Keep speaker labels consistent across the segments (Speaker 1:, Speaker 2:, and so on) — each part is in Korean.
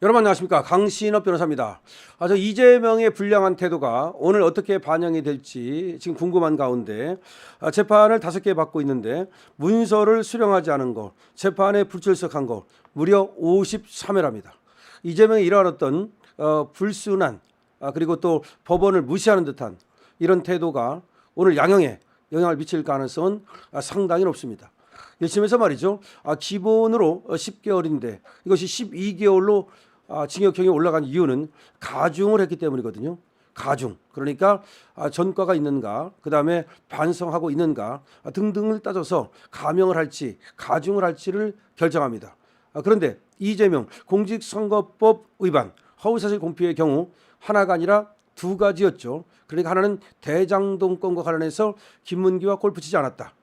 Speaker 1: 여러분 안녕하십니까, 강신업 변호사입니다. 저 이재명의 불량한 태도가 오늘 어떻게 반영이 될지 지금 궁금한 가운데 재판을 5개 받고 있는데 문서를 수령하지 않은 거, 재판에 불출석한 거 무려 53회랍니다. 이재명이 이러한 어떤 불순한 그리고 또 법원을 무시하는 듯한 이런 태도가 오늘 양형에 영향을 미칠 가능성은 상당히 높습니다. 1심에서 말이죠, 기본으로 10개월인데 이것이 12개월로 징역형이 올라간 이유는 가중을 했기 때문이거든요. 가중, 그러니까 전과가 있는가, 그 다음에 반성하고 있는가 등등을 따져서 감형을 할지 가중을 할지를 결정합니다. 그런데 이재명 공직선거법 위반, 허위사실 공표의 경우 하나가 아니라 2가지였죠. 그러니까 하나는 대장동 건과 관련해서 김문기와 골프 치지 않았다.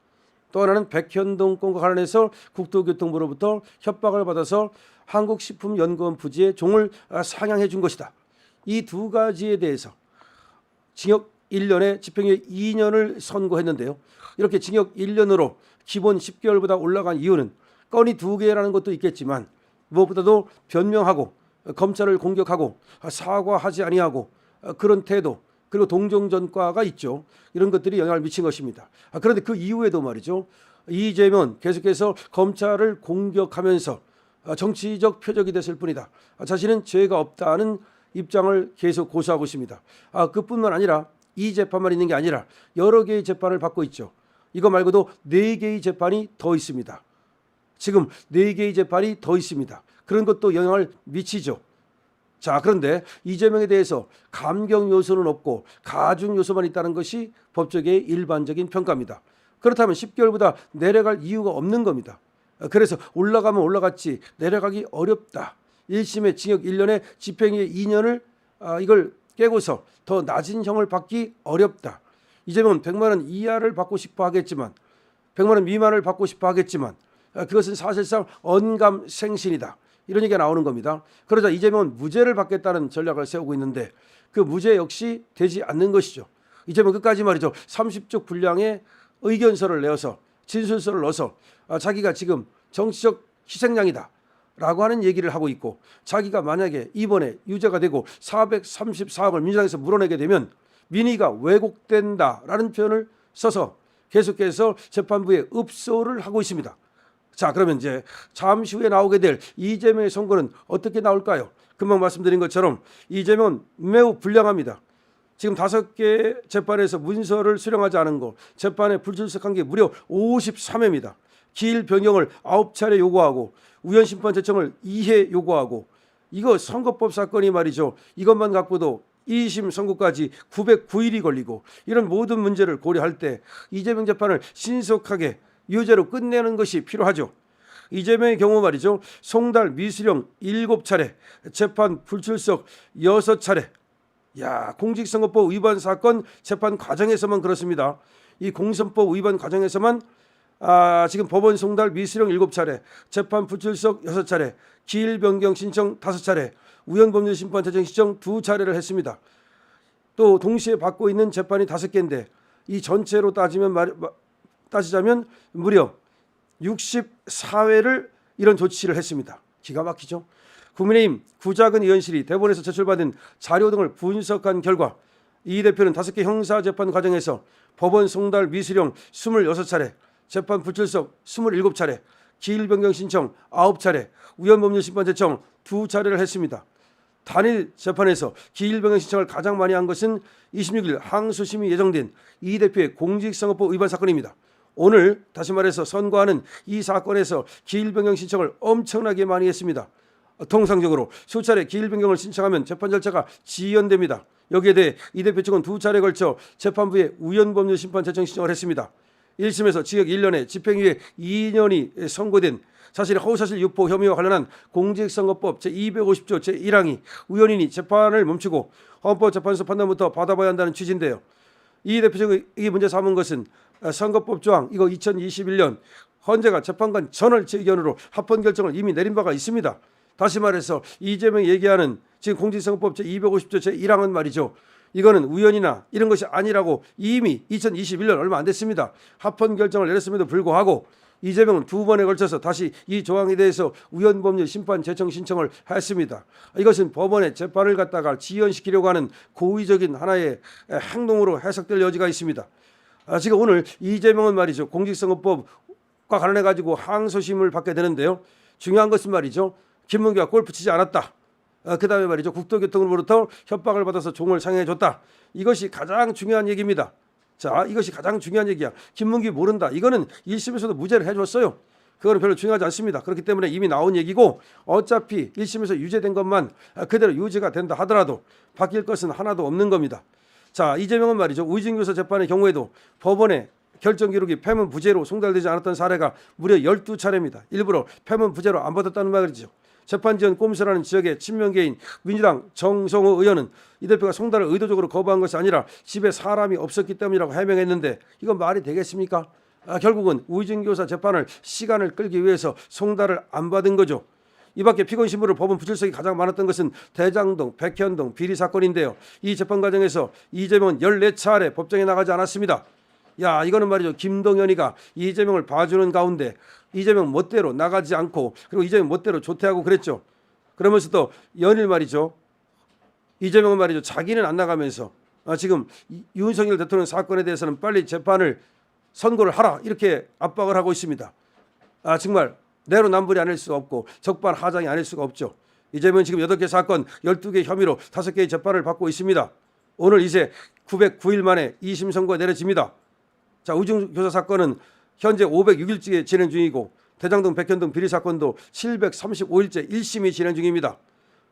Speaker 1: 또 하나는 백현동 건과 관련해서 국토교통부로부터 협박을 받아서 한국식품연구원 부지에 종을 상향해 준 것이다. 이 2가지에 대해서 징역 1년에 집행유예 2년을 선고했는데요. 이렇게 징역 1년으로 기본 10개월보다 올라간 이유는 건이 2개라는 것도 있겠지만 무엇보다도 변명하고 검찰을 공격하고 사과하지 아니하고 그런 태도, 그리고 동정전과가 있죠. 이런 것들이 영향을 미친 것입니다. 그런데 그 이후에도 말이죠, 이재명 계속해서 검찰을 공격하면서 정치적 표적이 됐을 뿐이다. 자신은 죄가 없다는 입장을 계속 고수하고 있습니다. 그뿐만 아니라 이 재판만 있는 게 아니라 여러 개의 재판을 받고 있죠. 이거 말고도 4개의 재판이 더 있습니다. 지금 4개의 재판이 더 있습니다. 그런 것도 영향을 미치죠. 자, 그런데 이재명에 대해서 감경 요소는 없고 가중 요소만 있다는 것이 법조계의 일반적인 평가입니다. 그렇다면 10개월보다 내려갈 이유가 없는 겁니다. 그래서 올라가면 올라갔지 내려가기 어렵다. 1심에 징역 1년에 집행유예 2년을 이걸 깨고서 더 낮은 형을 받기 어렵다. 이재명은 100만 원 이하를 받고 싶어 하겠지만 100만 원 미만을 받고 싶어 하겠지만 그것은 사실상 언감생신이다. 이런 얘기가 나오는 겁니다. 그러자 이재명은 무죄를 받겠다는 전략을 세우고 있는데 그 무죄 역시 되지 않는 것이죠. 이재명 끝까지 말이죠, 30쪽 분량의 의견서를 내어서 진술서를 넣어서 자기가 지금 정치적 희생양이다 라고 하는 얘기를 하고 있고, 자기가 만약에 이번에 유죄가 되고 434억을 민주당에서 물어내게 되면 민의가 왜곡된다라는 표현을 써서 계속해서 재판부에 읍소를 하고 있습니다. 자, 그러면 이제 잠시 후에 나오게 될 이재명의 선고는 어떻게 나올까요? 금방 말씀드린 것처럼 이재명은 매우 불량합니다. 지금 5개 재판에서 문서를 수령하지 않은 거, 재판에 불출석한 게 무려 53회입니다. 기일 변경을 9차례 요구하고 우연심판 제청을 2회 요구하고, 이거 선거법 사건이 말이죠, 이것만 갖고도 2심 선고까지 909일이 걸리고, 이런 모든 문제를 고려할 때 이재명 재판을 신속하게 유죄로 끝내는 것이 필요하죠. 이재명의 경우 말이죠, 송달 미수령 7차례, 재판 불출석 6차례. 야, 공직선거법 위반 사건 재판 과정에서만 그렇습니다. 이 공선법 위반 과정에서만 지금 법원 송달 미수령 7차례, 재판 불출석 6차례, 기일 변경 신청 5차례, 우연법률 심판 제청 신청 2차례를 했습니다. 또 동시에 받고 있는 재판이 5개인데 이 전체로 따지자면 무려 64회를 이런 조치를 했습니다. 기가 막히죠. 국민의힘 구자근 의원실이 대법원에서 제출받은 자료 등을 분석한 결과 이 대표는 5개 형사재판 과정에서 법원 송달 미수령 26차례, 재판 불출석 27차례, 기일 변경 신청 9차례, 우연법률 심판 제청 2차례를 했습니다. 단일 재판에서 기일 변경 신청을 가장 많이 한 것은 26일 항소심이 예정된 이 대표의 공직선거법 위반 사건입니다. 오늘 다시 말해서 선고하는 이 사건에서 기일 변경 신청을 엄청나게 많이 했습니다. 통상적으로 수차례 기일 변경을 신청하면 재판 절차가 지연됩니다. 여기에 대해 이 대표 측은 2차례에 걸쳐 재판부에 우연법률 심판 제청 신청을 했습니다. 1심에서 징역 1년에 집행유예 2년이 선고된 사실의 허위사실 유포 혐의와 관련한 공직선거법 제250조 제1항이 우연이니 재판을 멈추고 헌법재판소 판단부터 받아봐야 한다는 취지인데요. 이 대표 측이 이 문제 삼은 것은 선거법 조항 이거 2021년 헌재가 재판관 전월제 의견으로 합헌 결정을 이미 내린 바가 있습니다. 다시 말해서 이재명이 얘기하는 지금 공직선거법 제250조 제1항은 말이죠, 이거는 우연이나 이런 것이 아니라고 이미 2021년 얼마 안 됐습니다. 합헌 결정을 내렸음에도 불구하고 이재명은 두 번에 걸쳐서 다시 이 조항에 대해서 우연법률 심판 재청 신청을 했습니다. 이것은 법원의 재판을 갖다가 지연시키려고 하는 고의적인 하나의 행동으로 해석될 여지가 있습니다. 지금 오늘 이재명은 말이죠, 공직선거법과 관련해 가지고 항소심을 받게 되는데요. 중요한 것은 말이죠, 김문기가 골프 치지 않았다. 그다음에 말이죠, 국토교통으로부터 협박을 받아서 종을 상해줬다. 이것이 가장 중요한 얘기입니다. 자, 이것이 가장 중요한 얘기야. 김문기 모른다. 이거는 1심에서도 무죄를 해줬어요. 그거는 별로 중요하지 않습니다. 그렇기 때문에 이미 나온 얘기고, 어차피 1심에서 유죄된 것만 그대로 유죄가 된다 하더라도 바뀔 것은 하나도 없는 겁니다. 자, 이재명은 말이죠, 우진교사 재판의 경우에도 법원의 결정 기록이 패문부재로 송달되지 않았던 사례가 무려 12차례입니다. 일부러 패문부재로 안 받았다는 말이죠. 재판지연 꼼수라는 지역의 친명계인 민주당 정성호 의원은 이 대표가 송달을 의도적으로 거부한 것이 아니라 집에 사람이 없었기 때문이라고 해명했는데, 이건 말이 되겠습니까? 결국은 우진교사 재판을 시간을 끌기 위해서 송달을 안 받은 거죠. 이 밖에 피고인 신문을 법원 부출석이 가장 많았던 것은 대장동, 백현동 비리 사건인데요. 이 재판 과정에서 이재명은 14차례 법정에 나가지 않았습니다. 야, 이거는 말이죠, 김동연이가 이재명을 봐주는 가운데 이재명 멋대로 나가지 않고, 그리고 이재명 멋대로 조퇴하고 그랬죠. 그러면서 또 연일 말이죠, 이재명은 말이죠, 자기는 안 나가면서 지금 윤석열 대통령 사건에 대해서는 빨리 재판을 선고를 하라, 이렇게 압박을 하고 있습니다. 정말 내로남불이 아닐 수 없고 적반하장이 아닐 수가 없죠. 이재명은 지금 8개 사건 12개 혐의로 5개의 재판을 받고 있습니다. 오늘 이제 909일 만에 2심 선고가 내려집니다. 자, 우진교사 사건은 현재 506일째 진행 중이고, 대장동 백현동 비리 사건도 735일째 1심이 진행 중입니다.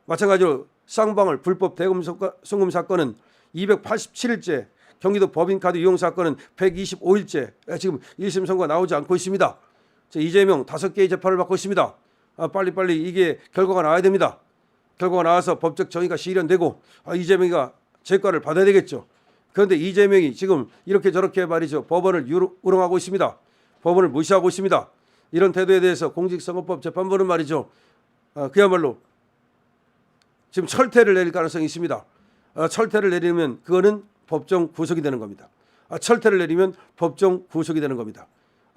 Speaker 1: 마찬가지로 쌍방울 불법 대금 송금 사건은 287일째, 경기도 법인카드 이용 사건은 125일째 지금 1심 선고가 나오지 않고 있습니다. 자, 이재명 5개의 재판을 받고 있습니다. 빨리빨리 이게 결과가 나와야 됩니다. 결과가 나와서 법적 정의가 실현되고 이재명이가 재과를 받아야 되겠죠. 그런데 이재명이 지금 이렇게 저렇게 말이죠, 법원을 우롱하고 있습니다. 법원을 무시하고 있습니다. 이런 태도에 대해서 공직선거법 재판부는 말이죠, 그야말로 지금 철퇴를 내릴 가능성이 있습니다. 철퇴를 내리면 그거는 법정 구속이 되는 겁니다. 철퇴를 내리면 법정 구속이 되는 겁니다.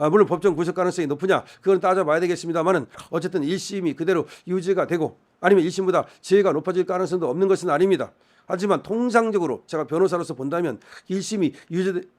Speaker 1: 물론 법정 구속 가능성이 높으냐, 그건 따져봐야 되겠습니다만은, 어쨌든 1심이 그대로 유지가 되고 아니면 1심보다 죄가 높아질 가능성도 없는 것은 아닙니다. 하지만 통상적으로 제가 변호사로서 본다면 1심이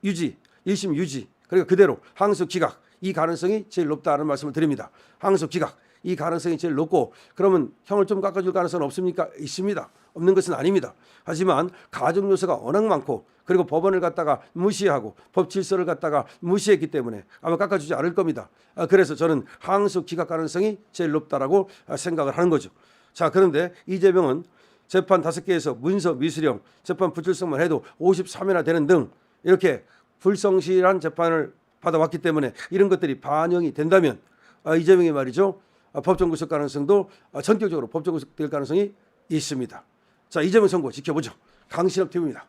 Speaker 1: 유지, 1심 유지, 그리고 그대로 항소 기각, 이 가능성이 제일 높다는 말씀을 드립니다. 항소 기각, 이 가능성이 제일 높고, 그러면 형을 좀 깎아줄 가능성은 없습니까? 있습니다. 없는 것은 아닙니다. 하지만 가정 요소가 워낙 많고, 그리고 법원을 갖다가 무시하고 법 질서를 갖다가 무시했기 때문에 아마 깎아주지 않을 겁니다. 그래서 저는 항소 기각 가능성이 제일 높다라고 생각을 하는 거죠. 자, 그런데 이재명은 재판 5개에서 문서 미수령, 재판 부출석만 해도 53회나 되는 등 이렇게 불성실한 재판을 받아왔기 때문에 이런 것들이 반영이 된다면 이재명이 말이죠, 법정 구속 가능성도 전격적으로 법정 구속될 가능성이 있습니다. 자, 이재명 선고 지켜보죠. 강신업 TV입니다.